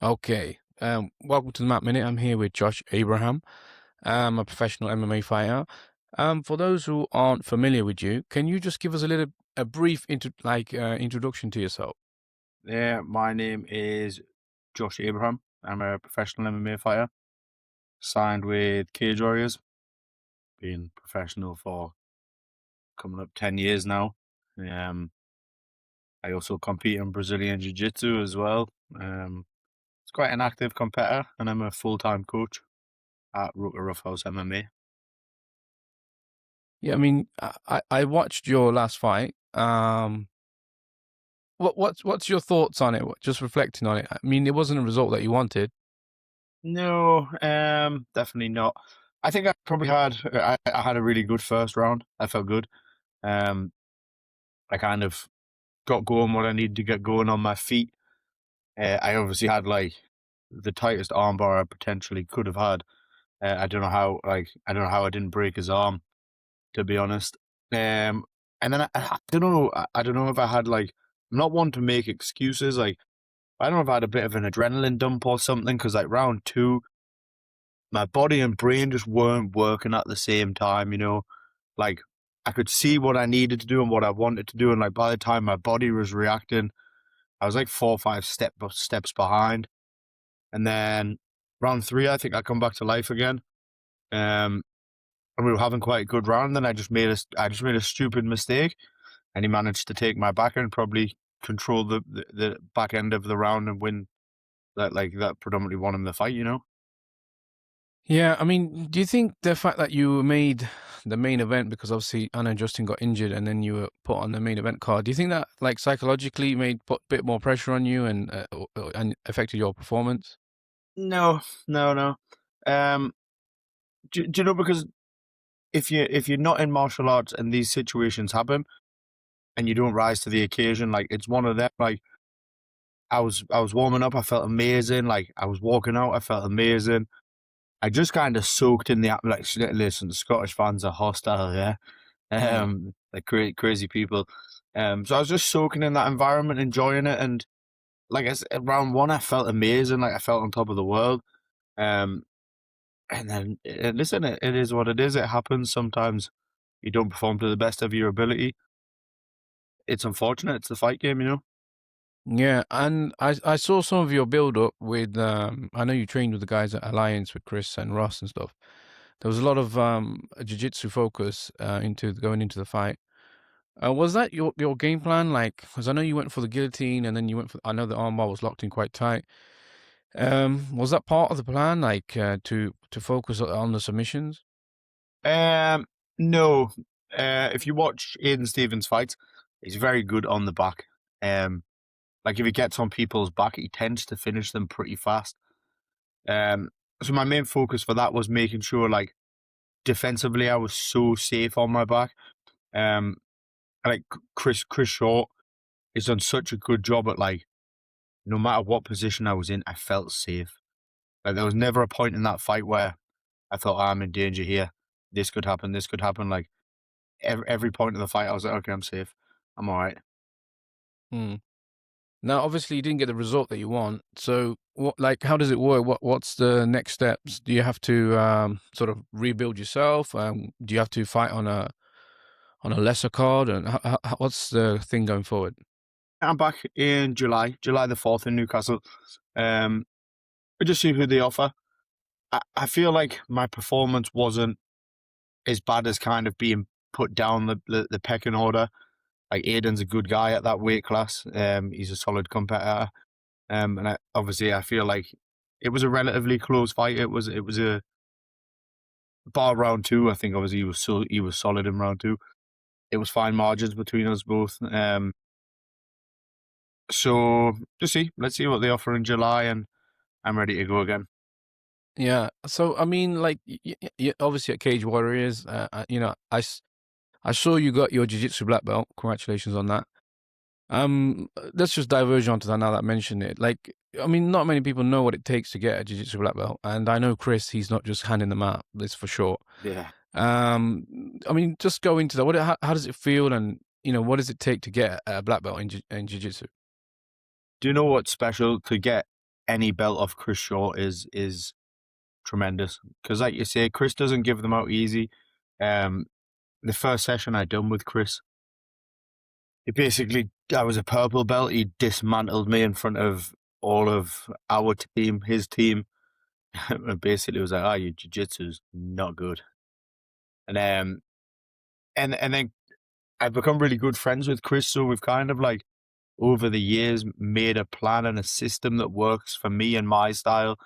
Okay. Welcome to the Map Minute. I'm here with Josh Abraham. I'm a professional MMA fighter. For those who aren't familiar with you, can you just give us a brief introduction to yourself? Yeah, my name is Josh Abraham. I'm a professional MMA fighter, signed with Cage Warriors, been professional for coming up 10 years now. Um, I also compete in Brazilian Jiu-Jitsu as well. It's quite an active competitor, and I'm a full-time coach at Rooker Roughhouse MMA. Yeah, I mean, I watched your last fight. What's your thoughts on it? Just reflecting on it. I mean, it wasn't a result that you wanted. No, definitely not. I think I had a really good first round. I felt good. Um, I kind of got going what I needed to get going on my feet. I obviously had like the tightest armbar I potentially could have had. I don't know how I didn't break his arm, to be honest. And then I don't know. I don't know if I had like. I'm not one to make excuses. Like I don't know if I had a bit of an adrenaline dump or something. Because like round two, my body and brain just weren't working at the same time. Like I could see what I needed to do and what I wanted to do, and like by the time my body was reacting, I was like 4 or 5 steps behind. And then round three, I think I come back to life again. And we were having quite a good round. Then I just made a stupid mistake, and he managed to take my back and probably control the back end of the round and win that predominantly won him the fight. Yeah, I mean, do you think the fact that you made the main event, because obviously I know Justin got injured and then you were put on the main event card, do you think that like psychologically put a bit more pressure on you and affected your performance? No, no, no. Um, do you know, because if you're not in martial arts and these situations happen and you don't rise to the occasion, like it's one of them. Like I was warming up, I felt amazing. Like I was walking out, I felt amazing. I just kind of soaked in the like. Listen, the Scottish fans are hostile, yeah, Mm. like crazy people. So I was just soaking in that environment, enjoying it, and like I said, round one, I felt amazing. Like I felt on top of the world. Um, and then listen, it is what it is. It happens sometimes. You don't perform to the best of your ability. It's unfortunate. It's the fight game. Yeah, and I saw some of your build up with I know you trained with the guys at Alliance with Chris and Ross and stuff. There was a lot of jiu-jitsu focus into going into the fight. Was that your game plan? Like, because I know you went for the guillotine and then you went for, I know the armbar was locked in quite tight. Was that part of the plan, like to focus on the submissions? No. If you watch Aiden Stevens fight, he's very good on the back. Um, like if he gets on people's back, he tends to finish them pretty fast. Um, so my main focus for that was making sure, like defensively, I was so safe on my back. Um, like Chris Short has done such a good job at like no matter what position I was in, I felt safe. Like there was never a point in that fight where I thought, I'm in danger here. This could happen. This could happen. Like every point of the fight, I was like, okay, I'm safe. I'm all right. Hmm. Now, obviously, you didn't get the result that you want. So, what, like, how does it work? What's the next steps? Do you have to sort of rebuild yourself? Do you have to fight on a lesser card? And what's the thing going forward? I'm back in July the 4th in Newcastle. We just see who they offer. I feel like my performance wasn't as bad as kind of being put down the pecking order. Like Aiden's a good guy at that weight class. He's a solid competitor. And obviously I feel like it was a relatively close fight. It was a bar round two. I think obviously he was solid in round two. It was fine margins between us both. So just see, let's see what they offer in July, and I'm ready to go again. Yeah. So, I mean, like, obviously at Cage Warriors, I saw you got your jiu-jitsu black belt. Congratulations on that. Let's just diverge onto that now that I mentioned it. Like, I mean, not many people know what it takes to get a jiu-jitsu black belt, and I know Chris, he's not just handing them out. That's for sure. Yeah. I mean, just go into that. How does it feel, and what does it take to get a black belt in jiu-jitsu? Do you know what's special to get? any belt off Chris Shaw is tremendous. Because like you say, Chris doesn't give them out easy. Um, the first session I done with Chris, he basically, I was a purple belt. He dismantled me in front of all of our team, his team, and basically was like, "Ah, your jiu-jitsu's not good." And and then I've become really good friends with Chris, so we've kind of like over the years made a plan and a system that works for me and my style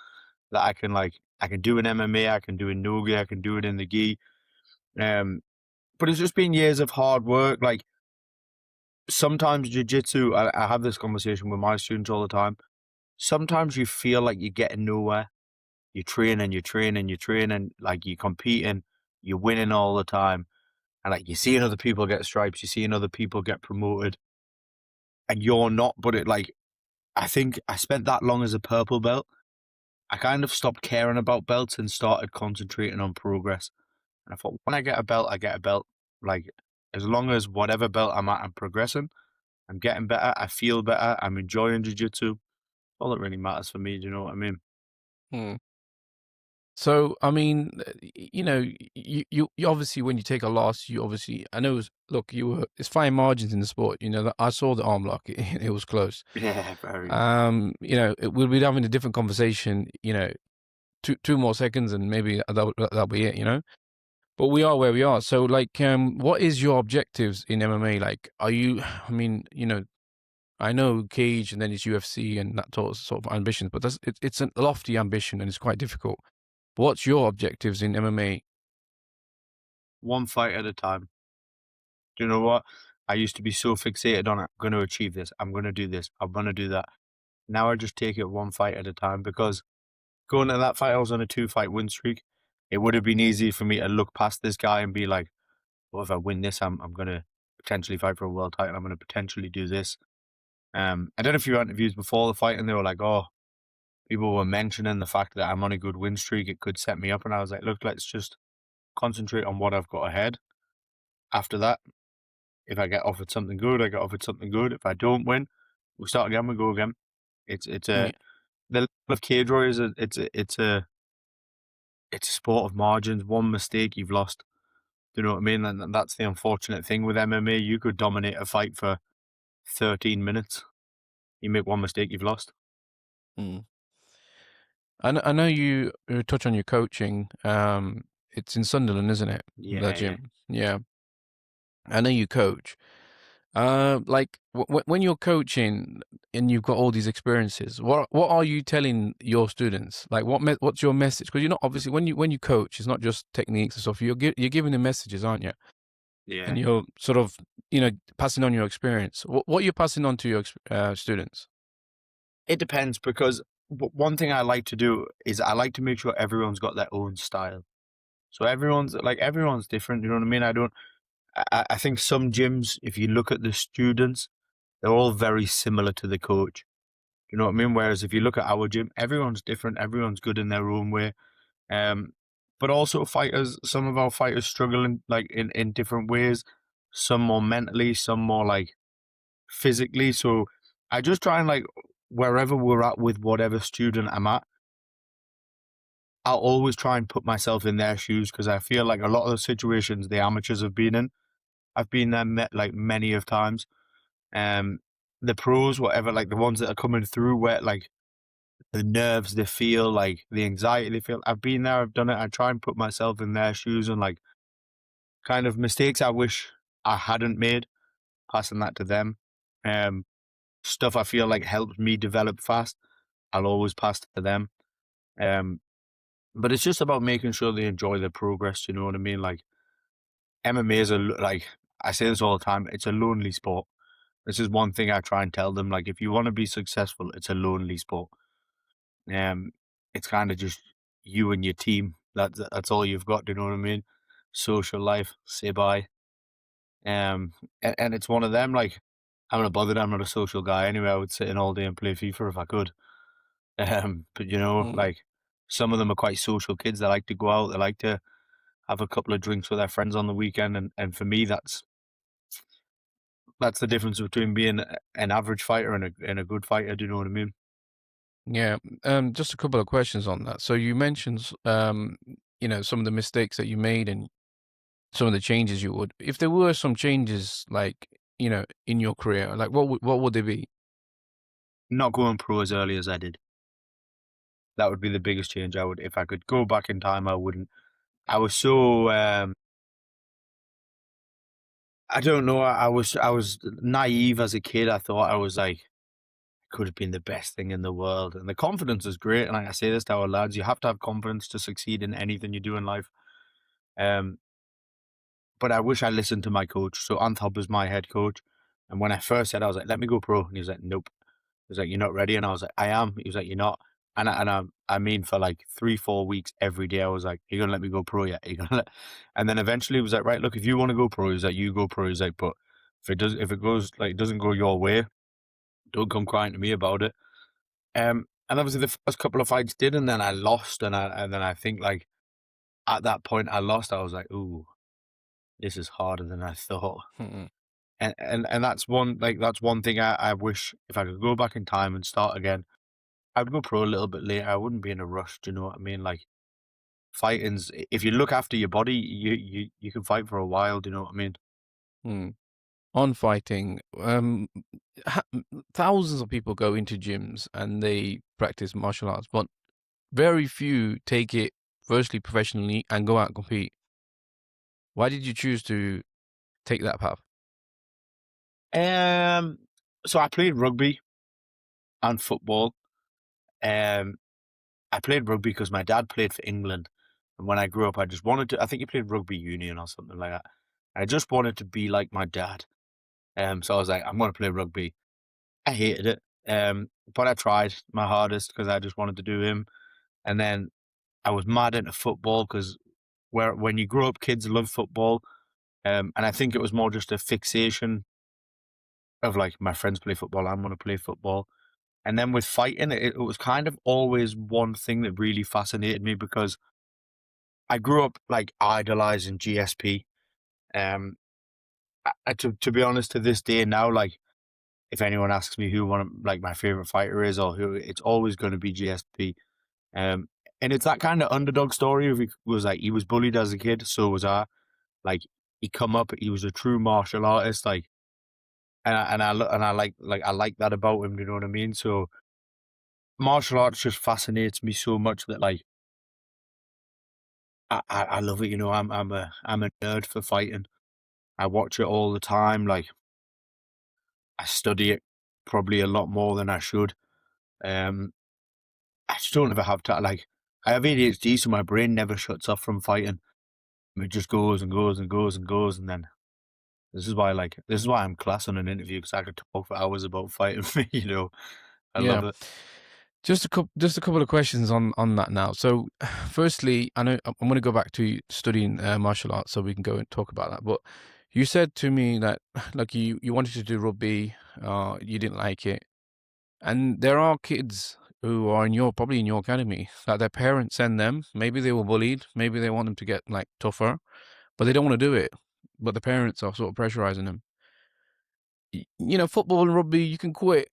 that I can do in MMA, I can do in no gi, I can do it in the gi. Um, but it's just been years of hard work. Like sometimes jiu-jitsu, I have this conversation with my students all the time. Sometimes you feel like you're getting nowhere. You train and you train and you train and like you're competing, you're winning all the time. And like you're seeing other people get stripes, you're seeing other people get promoted, and you're not. But it like I think I spent that long as a purple belt. I kind of stopped caring about belts and started concentrating on progress. And I thought, when I get a belt, I get a belt. Like as long as whatever belt I'm at, I'm progressing, I'm getting better, I feel better, I'm enjoying jiu-jitsu. All that really matters for me. Do you know what I mean? Mm. So, I mean, you know, you obviously when you take a loss, you obviously I know look, you were it's fine margins in the sport. You know, that I saw the arm lock; it was close. Yeah, very. You know, we'll be having a different conversation. You know, two more seconds, and maybe that'll be it. You know, but we are where we are. So, like, what is your objectives in MMA? Like, are you? I mean, you know, I know Cage, and then it's UFC, and that sort of ambitions, but it's a lofty ambition, and it's quite difficult. What's your objectives in MMA? One fight at a time. Do you know what? I used to be so fixated on it. I'm going to achieve this. I'm going to do this. I'm going to do that. Now I just take it one fight at a time because going to that fight, I was on a 2-fight win streak. It would have been easy for me to look past this guy and be like, "What if I win this? I'm going to potentially fight for a world title. I'm going to potentially do this." I did a few interviews before the fight, and they were like, "Oh, people were mentioning the fact that I'm on a good win streak. It could set me up." And I was like, "Look, let's just concentrate on what I've got ahead. After that, if I get offered something good, I get offered something good. If I don't win, we start again. We go again." It's a Yeah. the level of cage warriors. It's a sport of margins. One mistake, you've lost. Do you know what I mean? And that's the unfortunate thing with MMA. You could dominate a fight for 13 minutes. You make one mistake, you've lost. Mm. I know you touch on your coaching. It's in Sunderland, isn't it? The Yeah, yeah. gym. Yeah. I know you coach. Like when you're coaching and you've got all these experiences, what are you telling your students? Like what's your message? Because you're not obviously when you coach, it's not just techniques and stuff. You're giving them messages, aren't you? And Yeah. you're sort of passing on your experience. What you're passing on to your students? It depends because one thing I like to do is I like to make sure everyone's got their own style. So everyone's different. You know what I mean? I think some gyms, if you look at the students, they're all very similar to the coach. You know what I mean? Whereas if you look at our gym, everyone's different. Everyone's good in their own way. Um, but also fighters, some of our fighters struggle in different ways. Some more mentally, some more like physically. So I just try and like wherever we're at with whatever student I'm at, I'll always try and put myself in their shoes because I feel like a lot of the situations the amateurs have been in, I've been there like many of times. Um, the pros, whatever, like the ones that are coming through, where like the nerves they feel, like the anxiety they feel. I've been there, I've done it. I try and put myself in their shoes and like kind of mistakes I wish I hadn't made, passing that to them. Um, Stuff I feel like helps me develop fast, I'll always pass to them. Um, but it's just about making sure they enjoy the progress. You know what I mean? Like MMA is like I say this all the time. It's a lonely sport. This is one thing I try and tell them. Like if you want to be successful, it's a lonely sport. Um, it's kind of just you and your team. That's all you've got. Do you know what I mean? Social life, say bye. And it's one of them. Like I'm not bothered. I'm not a social guy anyway. I would sit in all day and play FIFA if I could. But you know, Mm. like some of them are quite social kids. They like to go out. They like to have a couple of drinks with their friends on the weekend. And for me, that's the difference between being an average fighter and a good fighter. Do you know what I mean? Yeah. Just a couple of questions on that. So you mentioned, some of the mistakes that you made and some of the changes you would. If there were some changes, like in your career, like what would they be? Not going pro as early as I did. That would be the biggest change I would. If I could go back in time, I wouldn't. I was so I don't know. I was naive as a kid. I thought I was like could have been the best thing in the world, and the confidence is great. And I say this to our lads: you have to have confidence to succeed in anything you do in life. Um, but I wish I listened to my coach. So Anthop was my head coach, and when I first said, I was like, "Let me go pro," and he was like, "Nope." He was like, "You're not ready," and I was like, "I am." He was like, "You're not." And I mean, for like 3 4 weeks every day, I was like, "Are you gonna let me go pro yet? Are you gonna let?" And then eventually, he was like, "Right, look, if you want to go pro," he's like, "You go pro." He's like, "But if it goes like doesn't go your way, don't come crying to me about it." And obviously the first couple of fights did, and then I lost, and then I think like at that point I lost. I was like, "Ooh, this is harder than I thought." Mm-mm. And that's one thing I wish if I could go back in time and start again. I'd go pro a little bit later. I wouldn't be in a rush. Do you know what I mean? Like fighting's, if you look after your body, you can fight for a while. Do you know what I mean? Mm. On fighting, thousands of people go into gyms and they practice martial arts, but very few take it firstly professionally and go out and compete. Why did you choose to take that path? Um, so I played rugby and football. Um, I played rugby because my dad played for England, and when I grew up, I just wanted to. I think he played rugby union or something like that. I just wanted to be like my dad. So I was like, I'm going to play rugby. I hated it. But I tried my hardest because I just wanted to do him. And then I was mad into football because when you grow up, kids love football. And I think it was more just a fixation of like my friends play football, I'm going to play football. And then with fighting, it was kind of always one thing that really fascinated me because I grew up like idolizing GSP. Um, to be honest, to this day now, like if anyone asks me who one of like my favorite fighter is or who, it's always going to be GSP. Um, and it's that kind of underdog story. Of he was like he was bullied as a kid, so was I. Like he come up, he was a true martial artist. Like and I like that about him. You know what I mean? So martial arts just fascinates me so much that like I love it. You know, I'm a nerd for fighting. I watch it all the time. Like I study it probably a lot more than I should. Um, I just don't ever have time. Like I have ADHD, so my brain never shuts off from fighting. It just goes and goes and goes and goes, and then this is why I'm class on an interview because I could talk for hours about fighting. You know, I Yeah. love it. Just a couple of questions on that now. So, firstly, I know I'm going to go back to studying martial arts, so we can go and talk about that. But you said to me that like you wanted to do rugby, you didn't like it, and there are kids who are probably in your academy that their parents send them. Maybe they were bullied, maybe they want them to get like tougher, but they don't want to do it. But the parents are sort of pressurizing them. Football and rugby, you can quit.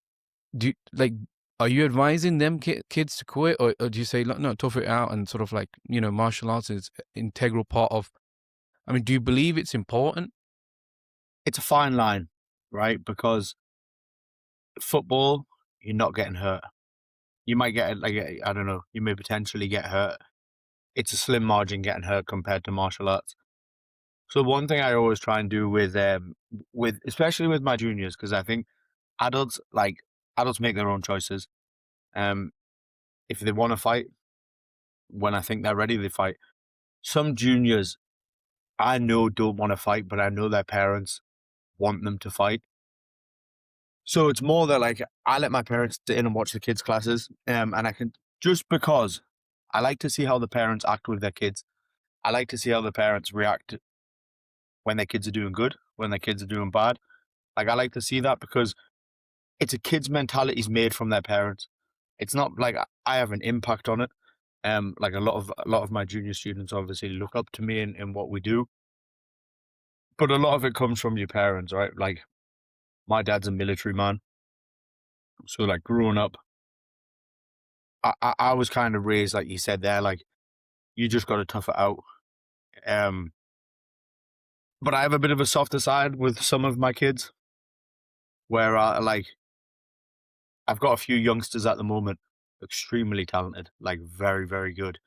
Are you advising them kids to quit, or do you say, "Look, no, tough it out," and sort of like, martial arts is integral part of. I mean, do you believe it's important? It's a fine line, right? Because football, you're not getting hurt. You might get like I don't know. You may potentially get hurt. It's a slim margin getting hurt compared to martial arts. So one thing I always try and do with especially with my juniors because I think adults like adults make their own choices. Um, if they want to fight, when I think they're ready, they fight. Some juniors I know don't want to fight, but I know their parents want them to fight. So it's more that like I let my parents sit in and watch the kids' classes, and I can just because I like to see how the parents act with their kids. I like to see how the parents react when their kids are doing good, when their kids are doing bad. Like I like to see that because it's a kid's mentality is made from their parents. It's not like I have an impact on it. Like a lot of my junior students obviously look up to me in what we do, but a lot of it comes from your parents, right? Like my dad's a military man, so like growing up, I was kind of raised like you said there, like you just got to tough it out. Um, but I have a bit of a softer side with some of my kids, where I've got a few youngsters at the moment, extremely talented, like very very good,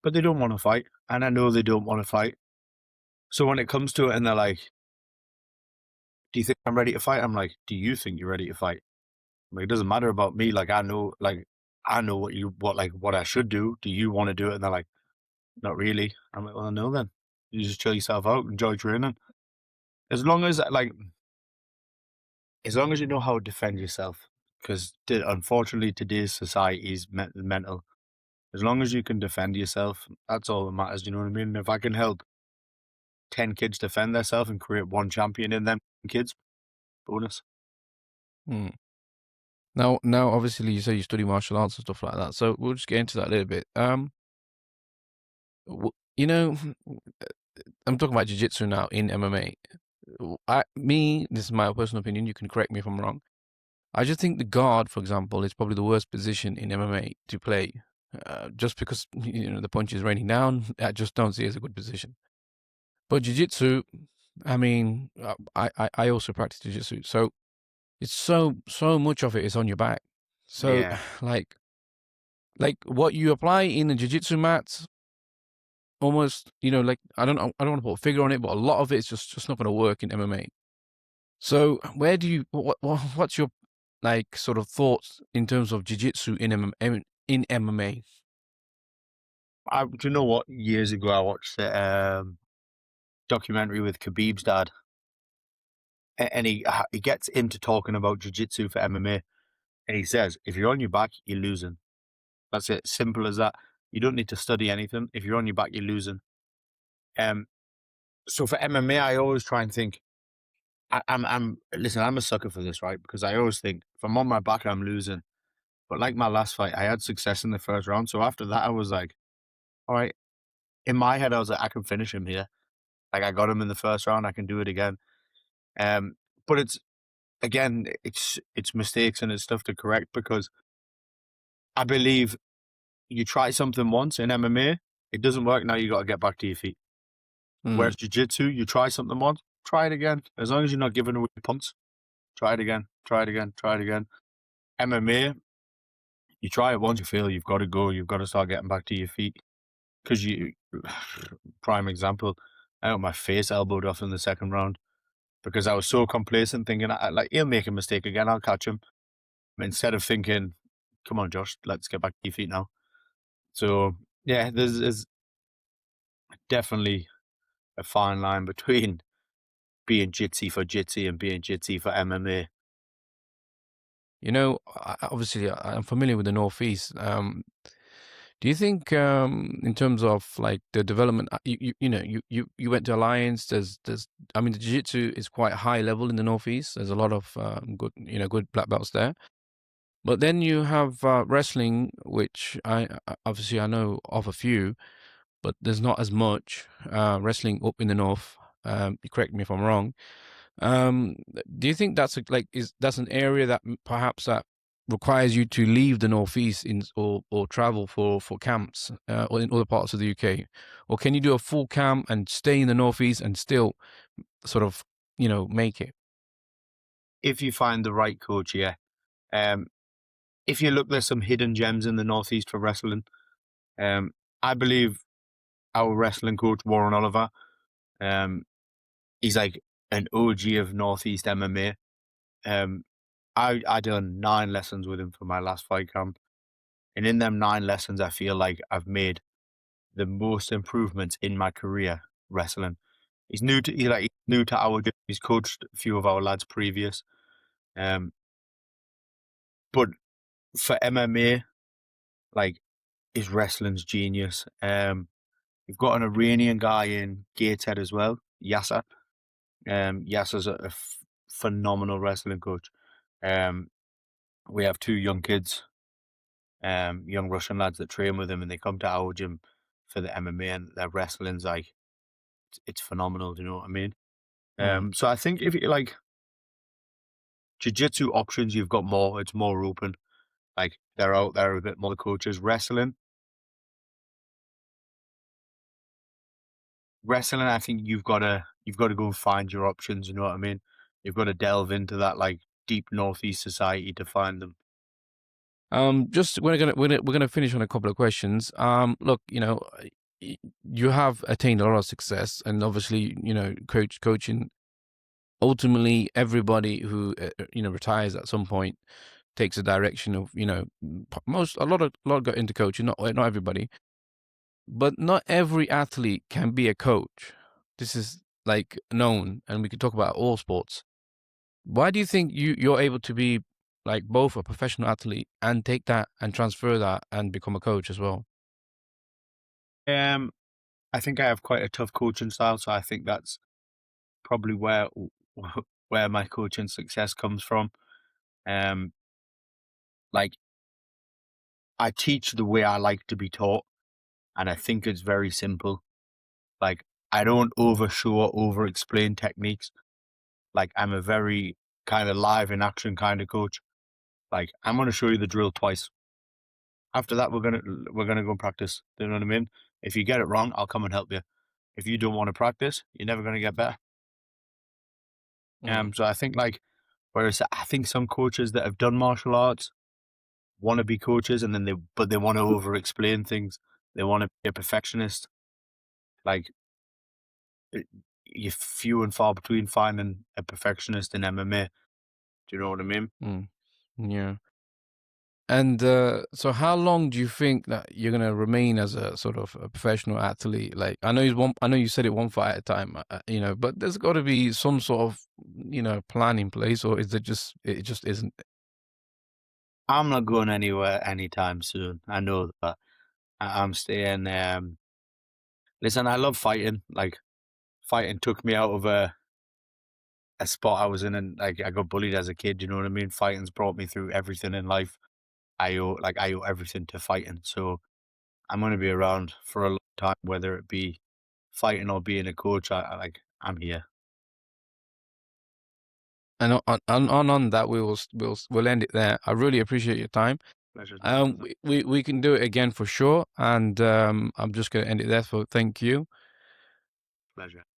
but they don't want to fight, and I know they don't want to fight. So when it comes to it, and they're like, "Do you think I'm ready to fight?" I'm like, "Do you think you're ready to fight?" Like, it doesn't matter about me. I know what I should do. Do you want to do it? And they're like, not really. I'm like, well, no, then you just chill yourself out, enjoy training. As long as as long as you know how to defend yourself, because unfortunately today's society is mental. As long as you can defend yourself, that's all that matters. You know what I mean? If I can help 10 kids defend themselves and create one champion in them kids, bonus. Hmm. Now, obviously, you say you study martial arts and stuff like that, so we'll just get into that a little bit. You know, I'm talking about jiu-jitsu now in MMA. This is my personal opinion. You can correct me if I'm wrong. I just think the guard, for example, is probably the worst position in MMA to play. Just because the punch is raining down, I just don't see it as a good position. But jiu-jitsu, I mean, I also practice jiu-jitsu, so it's so much of it is on your back. So Yeah. like what you apply in the jiu-jitsu mats, almost like I don't want to put a figure on it, but a lot of it is just not going to work in MMA. So where do you what's your like sort of thoughts in terms of jiu-jitsu in MMA? Do you know what? Years ago, I watched a documentary with Khabib's dad, and he gets into talking about jiu-jitsu for MMA, and he says, if you're on your back, you're losing. That's it. Simple as that. You don't need to study anything. If you're on your back, you're losing. Um, so for MMA, I always try and think. Listen. I'm a sucker for this, right? Because I always think if I'm on my back, I'm losing. But like my last fight, I had success in the first round. So after that, I was like, all right. In my head, I was like, I can finish him here. Like I got him in the first round. I can do it again. Um, but it's mistakes and it's stuff to correct because I believe you try something once in MMA, it doesn't work. Now you got to get back to your feet. Mm. Whereas jiu-jitsu, you try something once, try it again. As long as you're not giving away punts, try it again, try it again, try it again. MMA, you try it once, you fail, you've got to go. You've got to start getting back to your feet. Because prime example, I got my face elbowed off in the second round because I was so complacent, thinking like he'll make a mistake again, I'll catch him. Instead of thinking, come on, Josh, let's get back to your feet now. So yeah, there's definitely a fine line between being jitsi for jitsi and being jitsi for MMA. Obviously, I'm familiar with the Northeast. Do you think, in terms of like the development, you went to Alliance. I mean, the jiu-jitsu is quite high level in the Northeast. There's a lot of good black belts there. But then you have wrestling, which obviously I know of a few, but there's not as much wrestling up in the north. You correct me if I'm wrong. Um, do you think that's an area that perhaps that requires you to leave the northeast or travel for camps or in other parts of the UK, or can you do a full camp and stay in the northeast and still sort of make it? If you find the right coach, yeah. Um, if you look, there's some hidden gems in the Northeast for wrestling. I believe our wrestling coach, Warren Oliver, um, he's like an OG of Northeast MMA. Um, I done 9 lessons with him for my last fight camp, and in them 9 lessons, I feel like I've made the most improvements in my career wrestling. He's new to our gym. He's coached a few of our lads previous. Um, but for MMA, like his wrestling's genius. We've got an Iranian guy in Gateshead as well, Yasser. Yasser's a phenomenal wrestling coach. Um, we have 2 young kids, young Russian lads that train with him, and they come to our gym for the MMA, and their wrestling's like it's phenomenal. Do you know what I mean? Mm. So I think if you like jiu-jitsu options, you've got more. It's more open. Like they're out there a bit more, the coaches. Wrestling, I think you've got to go and find your options. You know what I mean? You've got to delve into that like deep Northeast society to find them. Just we're gonna finish on a couple of questions. Look, you have attained a lot of success, and obviously, coaching. Ultimately, everybody who retires at some point takes a direction of a lot got into coaching. Not everybody, but not every athlete can be a coach. This is like known, and we could talk about all sports. Why do you think you're able to be like both a professional athlete and take that and transfer that and become a coach as well? Um, I think I have quite a tough coaching style, so I think that's probably where where my coaching success comes from. Um, like I teach the way I like to be taught, and I think it's very simple. Like I don't overshow or over explain techniques. Like I'm a very kind of live in action kind of coach. Like I'm gonna show you the drill twice. After that, we're gonna go and practice. You know what I mean? If you get it wrong, I'll come and help you. If you don't want to practice, you're never gonna get better. Mm, So I think like whereas I think some coaches that have done martial arts want to be coaches and then they want to over explain things. They want to be a perfectionist. Like it, you're few and far between finding a perfectionist in MMA. Do you know what I mean? mm, yeah. And so, how long do you think that you're gonna remain as a sort of a professional athlete? Like, I know you said it one fight at a time, but there's got to be some sort of, plan in place, or is it just isn't? I'm not going anywhere anytime soon. I know that. I'm staying. Listen, I love fighting. Like fighting took me out of a spot I was in, and like I got bullied as a kid. You know what I mean? Fighting's brought me through everything in life. I owe everything to fighting. So I'm going to be around for a long time, whether it be fighting or being a coach. I'm here. And on that, we'll end it there. I really appreciate your time. Pleasure's mine, brother. We can do it again for sure, and I'm just gonna end it there. So thank you. Pleasure.